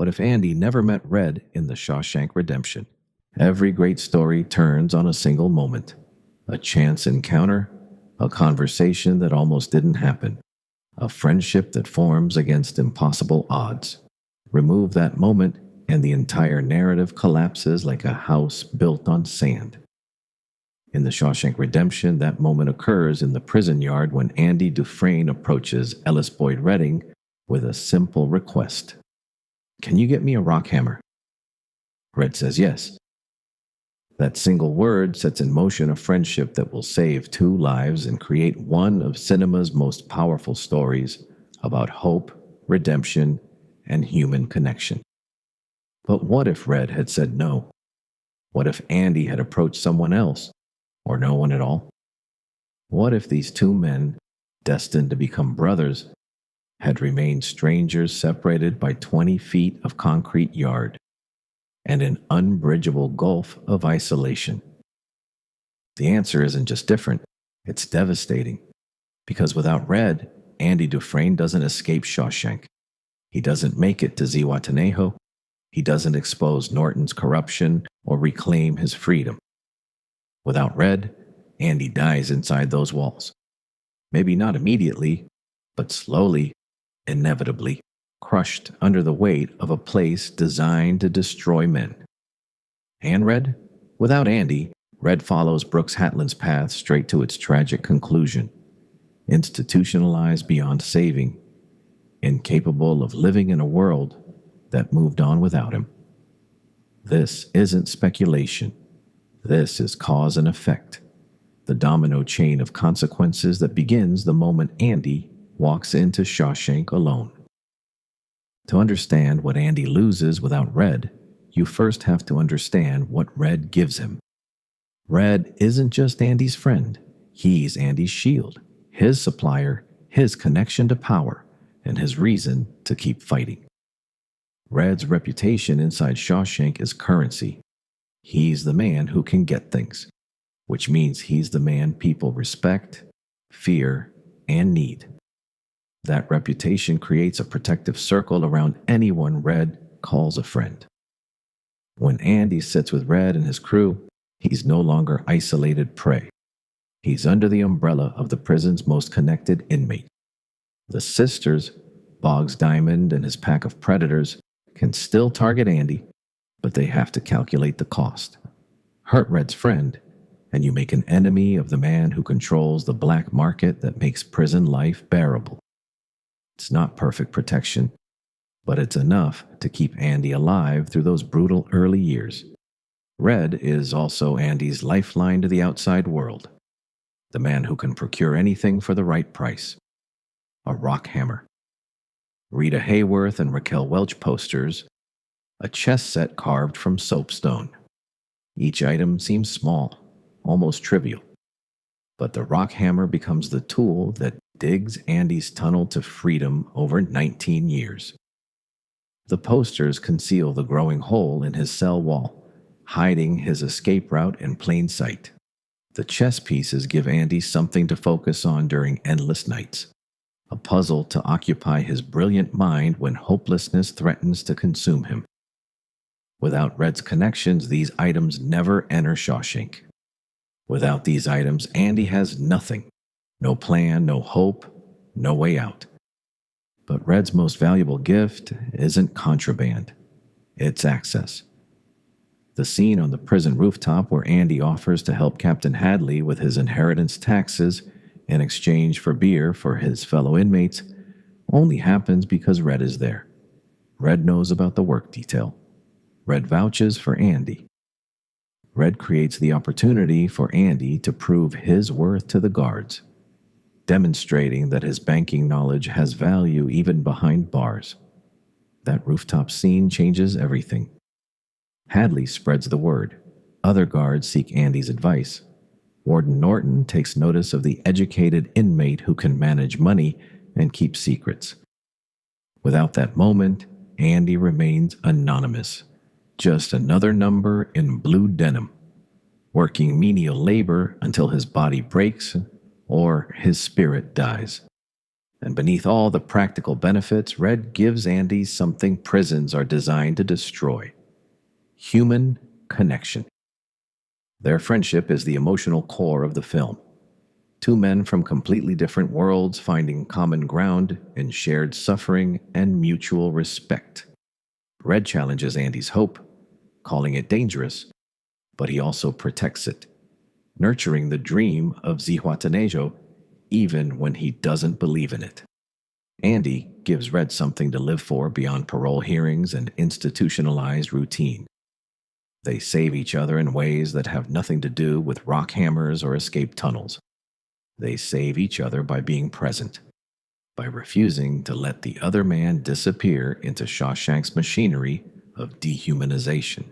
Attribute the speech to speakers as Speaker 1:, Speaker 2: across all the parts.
Speaker 1: What if Andy never met Red in the Shawshank Redemption? Every great story turns on a single moment, a chance encounter, a conversation that almost didn't happen, a friendship that forms against impossible odds. Remove that moment, and the entire narrative collapses like a house built on sand. In the Shawshank Redemption, that moment occurs in the prison yard when Andy Dufresne approaches Ellis Boyd Redding with a simple request. "Can you get me a rock hammer?" Red says yes. That single word sets in motion a friendship that will save two lives and create one of cinema's most powerful stories about hope, redemption, and human connection. But what if Red had said no? What if Andy had approached someone else, or no one at all? What if these two men, destined to become brothers, had remained strangers separated by 20 feet of concrete yard and an unbridgeable gulf of isolation? The answer isn't just different, it's devastating. Because without Red, Andy Dufresne doesn't escape Shawshank. He doesn't make it to Zihuatanejo. He doesn't expose Norton's corruption or reclaim his freedom. Without Red, Andy dies inside those walls. Maybe not immediately, but slowly, inevitably, crushed under the weight of a place designed to destroy men. And Red? Without Andy, Red follows Brooks Hatlin's path straight to its tragic conclusion. Institutionalized beyond saving, incapable of living in a world that moved on without him. This isn't speculation. This is cause and effect, the domino chain of consequences that begins the moment Andy walks into Shawshank alone. To understand what Andy loses without Red, you first have to understand what Red gives him. Red isn't just Andy's friend. He's Andy's shield, his supplier, his connection to power, and his reason to keep fighting. Red's reputation inside Shawshank is currency. He's the man who can get things, which means he's the man people respect, fear, and need. That reputation creates a protective circle around anyone Red calls a friend. When Andy sits with Red and his crew, he's no longer isolated prey. He's under the umbrella of the prison's most connected inmate. The sisters, Boggs Diamond and his pack of predators, can still target Andy, but they have to calculate the cost. Hurt Red's friend, and you make an enemy of the man who controls the black market that makes prison life bearable. It's not perfect protection, but it's enough to keep Andy alive through those brutal early years. Red is also Andy's lifeline to the outside world, the man who can procure anything for the right price. A rock hammer. Rita Hayworth and Raquel Welch posters, a chess set carved from soapstone. Each item seems small, almost trivial, but the rock hammer becomes the tool that digs Andy's tunnel to freedom over 19 years. The posters conceal the growing hole in his cell wall, hiding his escape route in plain sight. The chess pieces give Andy something to focus on during endless nights, a puzzle to occupy his brilliant mind when hopelessness threatens to consume him. Without Red's connections, these items never enter Shawshank. Without these items, Andy has nothing. No plan, no hope, no way out. But Red's most valuable gift isn't contraband. It's access. The scene on the prison rooftop where Andy offers to help Captain Hadley with his inheritance taxes in exchange for beer for his fellow inmates only happens because Red is there. Red knows about the work detail. Red vouches for Andy. Red creates the opportunity for Andy to prove his worth to the guards, demonstrating that his banking knowledge has value even behind bars. That rooftop scene changes everything. Hadley spreads the word. Other guards seek Andy's advice. Warden Norton takes notice of the educated inmate who can manage money and keep secrets. Without that moment, Andy remains anonymous, just another number in blue denim, working menial labor until his body breaks or his spirit dies. And beneath all the practical benefits, Red gives Andy something prisons are designed to destroy: human connection. Their friendship is the emotional core of the film. Two men from completely different worlds finding common ground in shared suffering and mutual respect. Red challenges Andy's hope, calling it dangerous, but he also protects it, nurturing the dream of Zihuatanejo even when he doesn't believe in it. Andy gives Red something to live for beyond parole hearings and institutionalized routine. They save each other in ways that have nothing to do with rock hammers or escape tunnels. They save each other by being present, by refusing to let the other man disappear into Shawshank's machinery of dehumanization.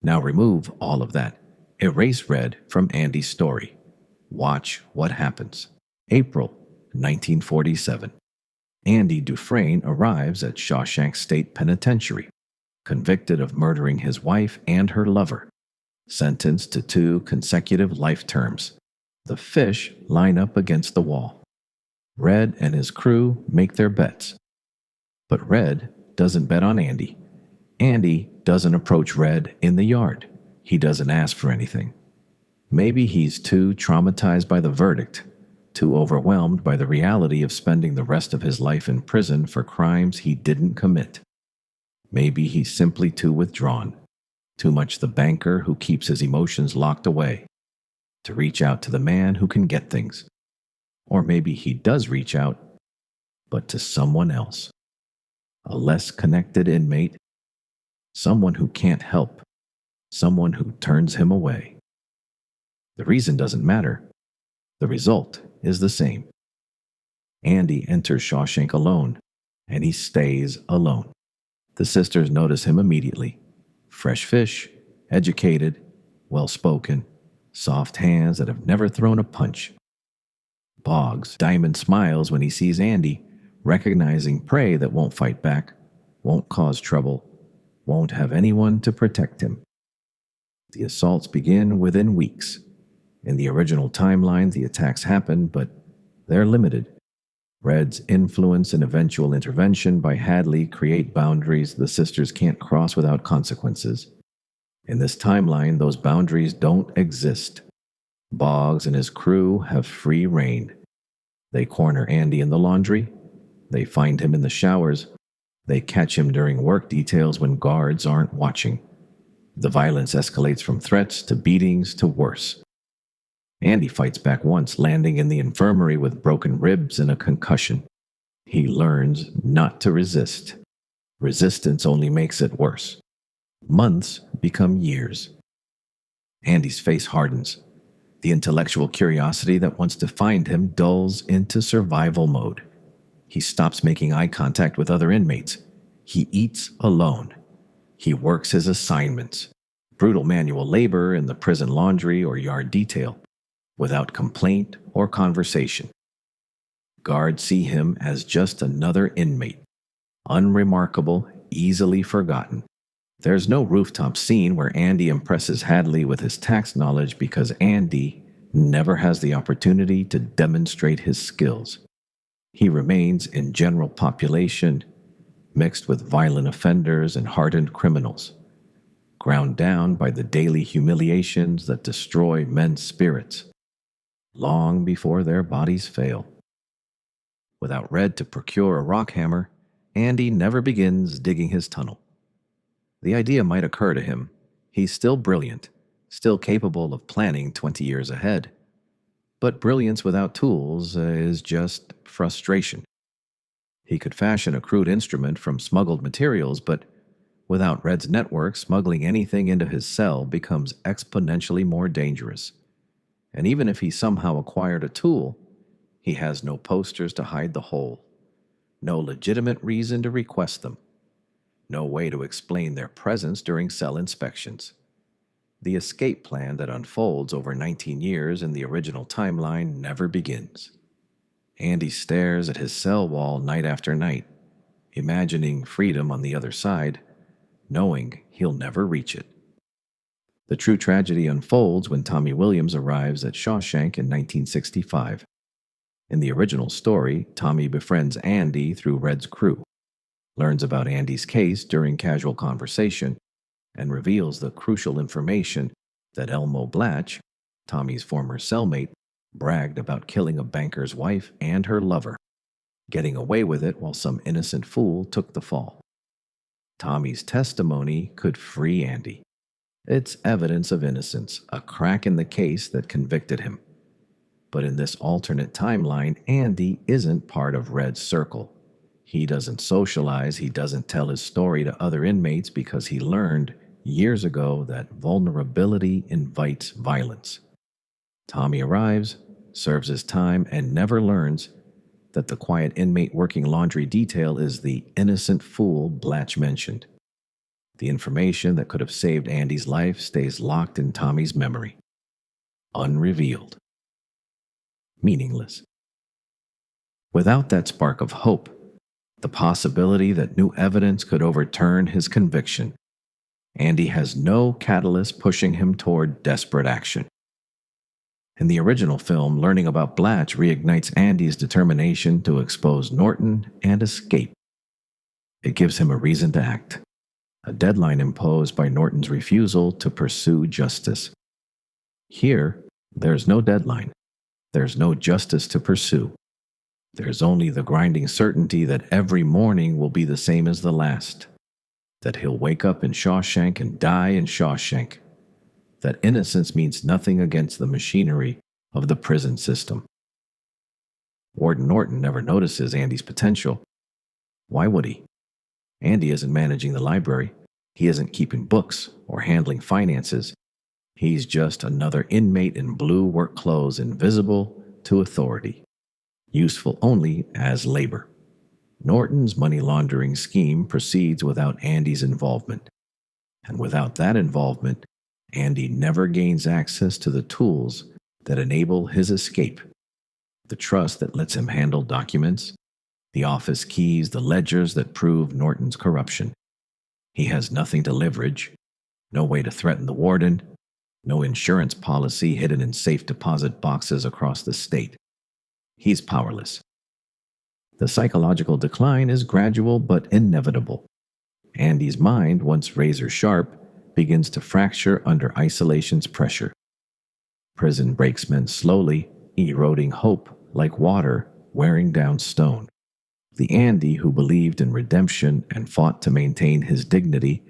Speaker 1: Now remove all of that. Erase Red from Andy's story. Watch what happens. April 1947. Andy Dufresne arrives at Shawshank State Penitentiary, convicted of murdering his wife and her lover, sentenced to 2 consecutive life terms. The fish line up against the wall. Red and his crew make their bets. But Red doesn't bet on Andy. Andy doesn't approach Red in the yard. He doesn't ask for anything. Maybe he's too traumatized by the verdict, too overwhelmed by the reality of spending the rest of his life in prison for crimes he didn't commit. Maybe he's simply too withdrawn, too much the banker who keeps his emotions locked away, to reach out to the man who can get things. Or maybe he does reach out, but to someone else, a less connected inmate, someone who can't help, someone who turns him away. The reason doesn't matter. The result is the same. Andy enters Shawshank alone, and he stays alone. The sisters notice him immediately. Fresh fish, educated, well-spoken, soft hands that have never thrown a punch. Boggs, Diamond smiles when he sees Andy, recognizing prey that won't fight back, won't cause trouble, won't have anyone to protect him. The assaults begin within weeks. In the original timeline, the attacks happen, but they're limited. Red's influence and eventual intervention by Hadley create boundaries the sisters can't cross without consequences. In this timeline, those boundaries don't exist. Boggs and his crew have free rein. They corner Andy in the laundry. They find him in the showers. They catch him during work details when guards aren't watching. The violence escalates from threats to beatings to worse. Andy fights back once, landing in the infirmary with broken ribs and a concussion. He learns not to resist. Resistance only makes it worse. Months become years. Andy's face hardens. The intellectual curiosity that wants to find him dulls into survival mode. He stops making eye contact with other inmates. He eats alone. He works his assignments, brutal manual labor in the prison laundry or yard detail, without complaint or conversation. Guards see him as just another inmate, unremarkable, easily forgotten. There's no rooftop scene where Andy impresses Hadley with his tax knowledge because Andy never has the opportunity to demonstrate his skills. He remains in general population, mixed with violent offenders and hardened criminals, ground down by the daily humiliations that destroy men's spirits, long before their bodies fail. Without Red to procure a rock hammer, Andy never begins digging his tunnel. The idea might occur to him. He's still brilliant, still capable of planning 20 years ahead. But brilliance without tools is just frustration. He could fashion a crude instrument from smuggled materials, but without Red's network, smuggling anything into his cell becomes exponentially more dangerous. And even if he somehow acquired a tool, he has no posters to hide the hole, no legitimate reason to request them, no way to explain their presence during cell inspections. The escape plan that unfolds over 19 years in the original timeline never begins. Andy stares at his cell wall night after night, imagining freedom on the other side, knowing he'll never reach it. The true tragedy unfolds when Tommy Williams arrives at Shawshank in 1965. In the original story, Tommy befriends Andy through Red's crew, learns about Andy's case during casual conversation, and reveals the crucial information that Elmo Blatch, Tommy's former cellmate, bragged about killing a banker's wife and her lover, getting away with it while some innocent fool took the fall. Tommy's testimony could free Andy. It's evidence of innocence, a crack in the case that convicted him. But in this alternate timeline, Andy isn't part of Red's circle. He doesn't socialize, he doesn't tell his story to other inmates because he learned years ago that vulnerability invites violence. Tommy arrives, serves his time, and never learns that the quiet inmate working laundry detail is the innocent fool Blatch mentioned. The information that could have saved Andy's life stays locked in Tommy's memory. Unrevealed. Meaningless. Without that spark of hope, the possibility that new evidence could overturn his conviction, Andy has no catalyst pushing him toward desperate action. In the original film, learning about Blatch reignites Andy's determination to expose Norton and escape. It gives him a reason to act, a deadline imposed by Norton's refusal to pursue justice. Here, there's no deadline. There's no justice to pursue. There's only the grinding certainty that every morning will be the same as the last, that he'll wake up in Shawshank and die in Shawshank, that innocence means nothing against the machinery of the prison system. Warden Norton never notices Andy's potential. Why would he? Andy isn't managing the library. He isn't keeping books or handling finances. He's just another inmate in blue work clothes, invisible to authority, useful only as labor. Norton's money laundering scheme proceeds without Andy's involvement. And without that involvement, Andy never gains access to the tools that enable his escape, the trust that lets him handle documents, the office keys, the ledgers that prove Norton's corruption. He has nothing to leverage, no way to threaten the warden, no insurance policy hidden in safe deposit boxes across the state. He's powerless. The psychological decline is gradual but inevitable. Andy's mind, once razor sharp, begins to fracture under isolation's pressure. Prison breaks men slowly, eroding hope like water wearing down stone. The Andy who believed in redemption and fought to maintain his dignity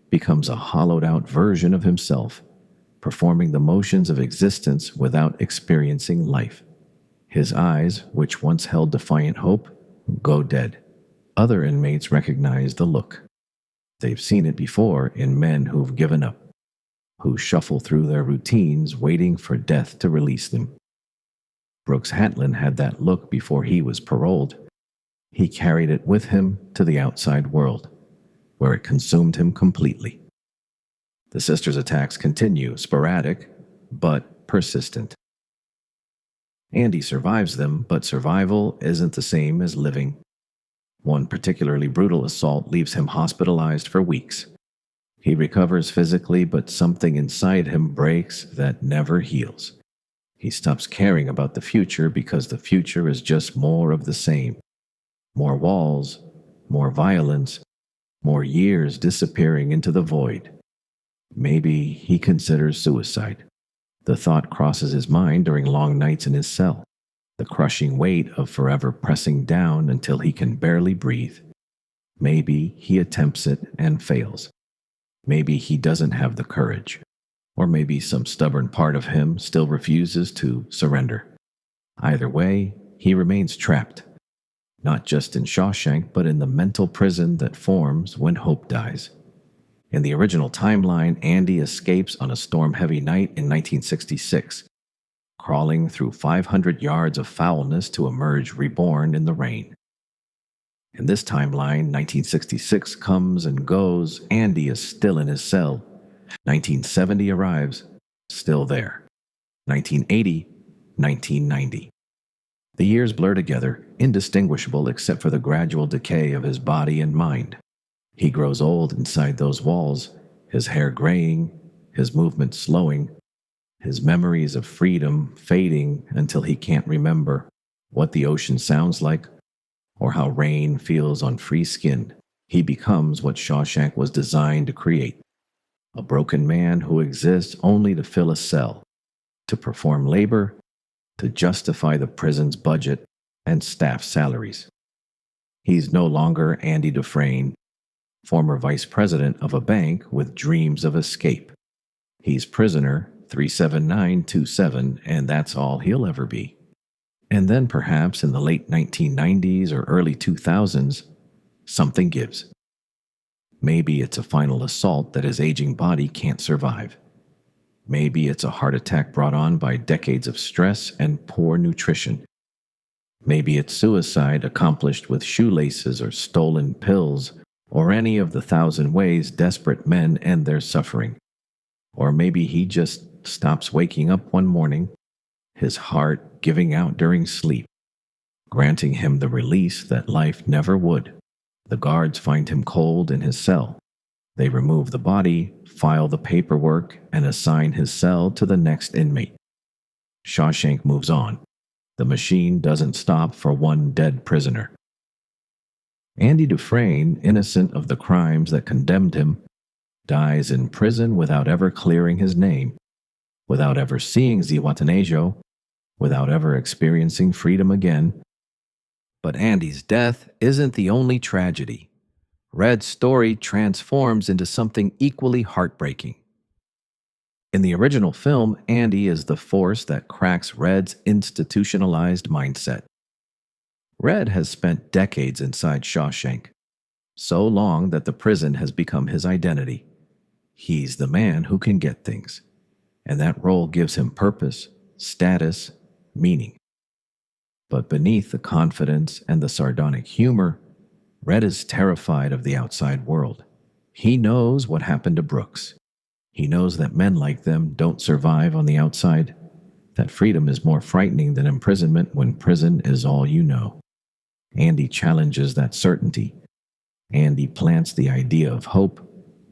Speaker 1: becomes a hollowed-out version of himself, performing the motions of existence without experiencing life. His eyes, which once held defiant hope, go dead. Other inmates recognize the look. They've seen it before in men who've given up, who shuffle through their routines waiting for death to release them. Brooks Hatlin had that look before he was paroled. He carried it with him to the outside world, where it consumed him completely. The sisters' attacks continue, sporadic, but persistent. Andy survives them, but survival isn't the same as living. One particularly brutal assault leaves him hospitalized for weeks. He recovers physically, but something inside him breaks that never heals. He stops caring about the future because the future is just more of the same. More walls, more violence, more years disappearing into the void. Maybe he considers suicide. The thought crosses his mind during long nights in his cell, the crushing weight of forever pressing down until he can barely breathe. Maybe he attempts it and fails. Maybe he doesn't have the courage. Or maybe some stubborn part of him still refuses to surrender. Either way, he remains trapped. Not just in Shawshank, but in the mental prison that forms when hope dies. In the original timeline, Andy escapes on a storm-heavy night in 1966, crawling through 500 yards of foulness to emerge reborn in the rain. In this timeline, 1966 comes and goes. Andy is still in his cell. 1970 arrives, still there. 1980, 1990. The years blur together, indistinguishable except for the gradual decay of his body and mind. He grows old inside those walls, his hair graying, his movement slowing, his memories of freedom fading until he can't remember what the ocean sounds like, or how rain feels on free skin. He becomes what Shawshank was designed to create: a broken man who exists only to fill a cell, to perform labor, to justify the prison's budget and staff salaries. He's no longer Andy Dufresne, former vice president of a bank with dreams of escape. He's prisoner 37927, and that's all he'll ever be. And then perhaps in the late 1990s or early 2000s, something gives. Maybe it's a final assault that his aging body can't survive. Maybe it's a heart attack brought on by decades of stress and poor nutrition. Maybe it's suicide accomplished with shoelaces or stolen pills, or any of the thousand ways desperate men end their suffering. Or maybe he just stops waking up one morning, his heart giving out during sleep, granting him the release that life never would. The guards find him cold in his cell. They remove the body, file the paperwork, and assign his cell to the next inmate. Shawshank moves on. The machine doesn't stop for one dead prisoner. Andy Dufresne, innocent of the crimes that condemned him, dies in prison without ever clearing his name, without ever seeing Zihuatanejo, without ever experiencing freedom again. But Andy's death isn't the only tragedy. Red's story transforms into something equally heartbreaking. In the original film, Andy is the force that cracks Red's institutionalized mindset. Red has spent decades inside Shawshank, so long that the prison has become his identity. He's the man who can get things, and that role gives him purpose, status, meaning. But beneath the confidence and the sardonic humor, Red is terrified of the outside world. He knows what happened to Brooks. He knows that men like them don't survive on the outside, that freedom is more frightening than imprisonment when prison is all you know. Andy challenges that certainty. Andy plants the idea of hope,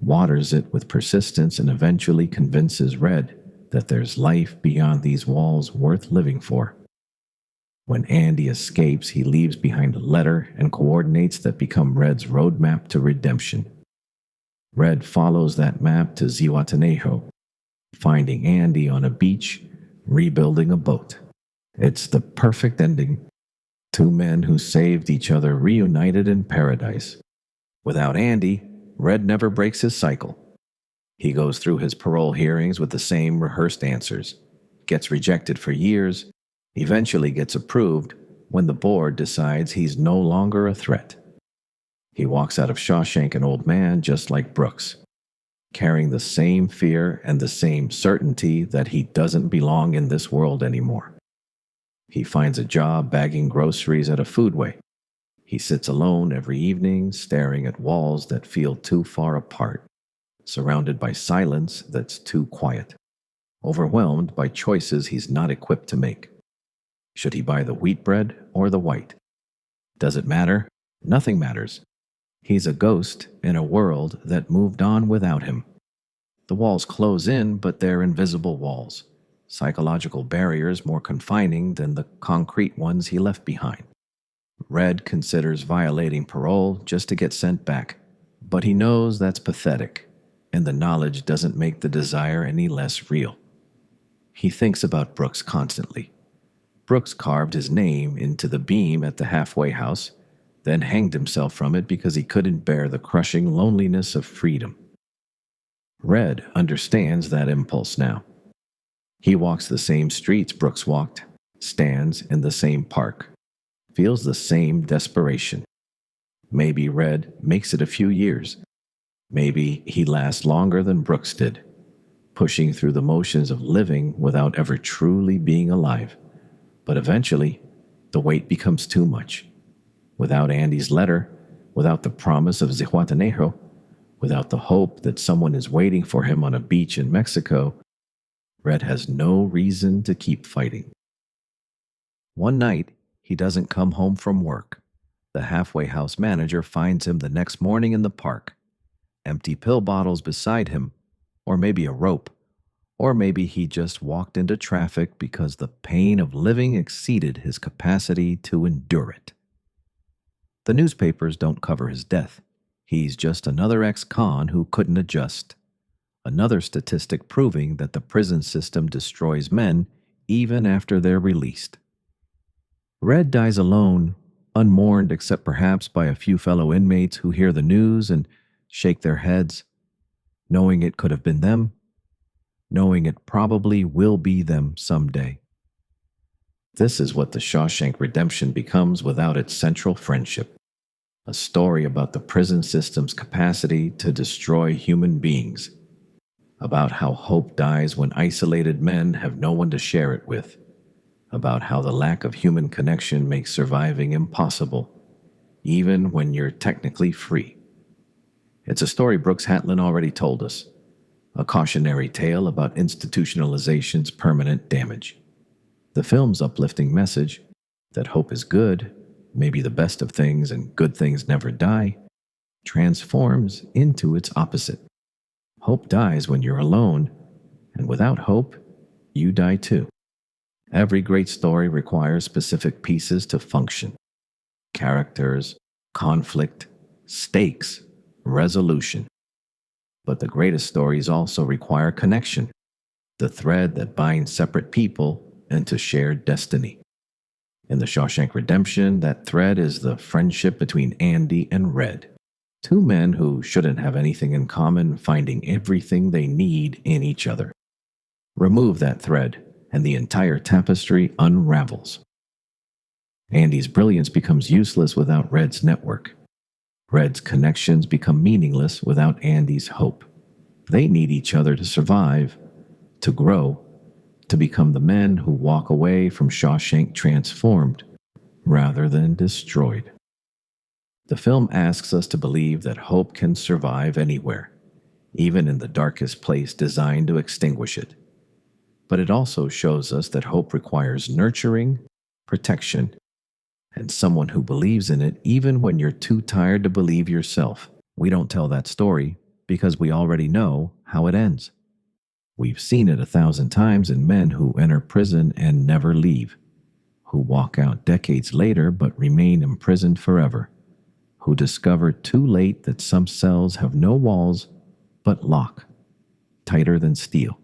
Speaker 1: waters it with persistence, and eventually convinces Red that there's life beyond these walls worth living for. When Andy escapes, he leaves behind a letter and coordinates that become Red's roadmap to redemption. Red follows that map to Zihuatanejo, finding Andy on a beach, rebuilding a boat. It's the perfect ending. Two men who saved each other reunited in paradise. Without Andy, Red never breaks his cycle. He goes through his parole hearings with the same rehearsed answers, gets rejected for years, eventually gets approved when the board decides he's no longer a threat. He walks out of Shawshank an old man just like Brooks, carrying the same fear and the same certainty that he doesn't belong in this world anymore. He finds a job bagging groceries at a foodway. He sits alone every evening, staring at walls that feel too far apart, surrounded by silence that's too quiet, overwhelmed by choices he's not equipped to make. Should he buy the wheat bread or the white? Does it matter? Nothing matters. He's a ghost in a world that moved on without him. The walls close in, but they're invisible walls, psychological barriers more confining than the concrete ones he left behind. Red considers violating parole just to get sent back, but he knows that's pathetic, and the knowledge doesn't make the desire any less real. He thinks about Brooks constantly. Brooks carved his name into the beam at the halfway house, then hanged himself from it because he couldn't bear the crushing loneliness of freedom. Red understands that impulse now. He walks the same streets Brooks walked, stands in the same park, feels the same desperation. Maybe Red makes it a few years. Maybe he lasts longer than Brooks did, pushing through the motions of living without ever truly being alive. But eventually, the weight becomes too much. Without Andy's letter, without the promise of Zihuatanejo, without the hope that someone is waiting for him on a beach in Mexico, Red has no reason to keep fighting. One night, he doesn't come home from work. The halfway house manager finds him the next morning in the park. Empty pill bottles beside him, or maybe a rope, Or maybe he just walked into traffic because the pain of living exceeded his capacity to endure it. The newspapers don't cover his death. He's just another ex-con who couldn't adjust. Another statistic proving that the prison system destroys men even after they're released. Red dies alone, unmourned except perhaps by a few fellow inmates who hear the news and shake their heads, knowing it could have been them, knowing it probably will be them someday. This is what the Shawshank Redemption becomes without its central friendship. A story about the prison system's capacity to destroy human beings. About how hope dies when isolated men have no one to share it with. About how the lack of human connection makes surviving impossible, even when you're technically free. It's a story Brooks Hatlin already told us. A cautionary tale about institutionalization's permanent damage. The film's uplifting message, that hope is good, maybe the best of things and good things never die, transforms into its opposite. Hope dies when you're alone, and without hope, you die too. Every great story requires specific pieces to function. Characters, conflict, stakes, resolution. But the greatest stories also require connection, the thread that binds separate people into shared destiny. In The Shawshank Redemption, that thread is the friendship between Andy and Red. Two men who shouldn't have anything in common finding everything they need in each other. Remove that thread, and the entire tapestry unravels. Andy's brilliance becomes useless without Red's network. Red's connections become meaningless without Andy's hope. They need each other to survive, to grow, to become the men who walk away from Shawshank transformed rather than destroyed. The film asks us to believe that hope can survive anywhere, even in the darkest place designed to extinguish it. But it also shows us that hope requires nurturing, protection, and someone who believes in it even when you're too tired to believe yourself. We don't tell that story because we already know how it ends. We've seen it 1,000 times in men who enter prison and never leave, who walk out decades later but remain imprisoned forever, who discover too late that some cells have no walls but lock, tighter than steel.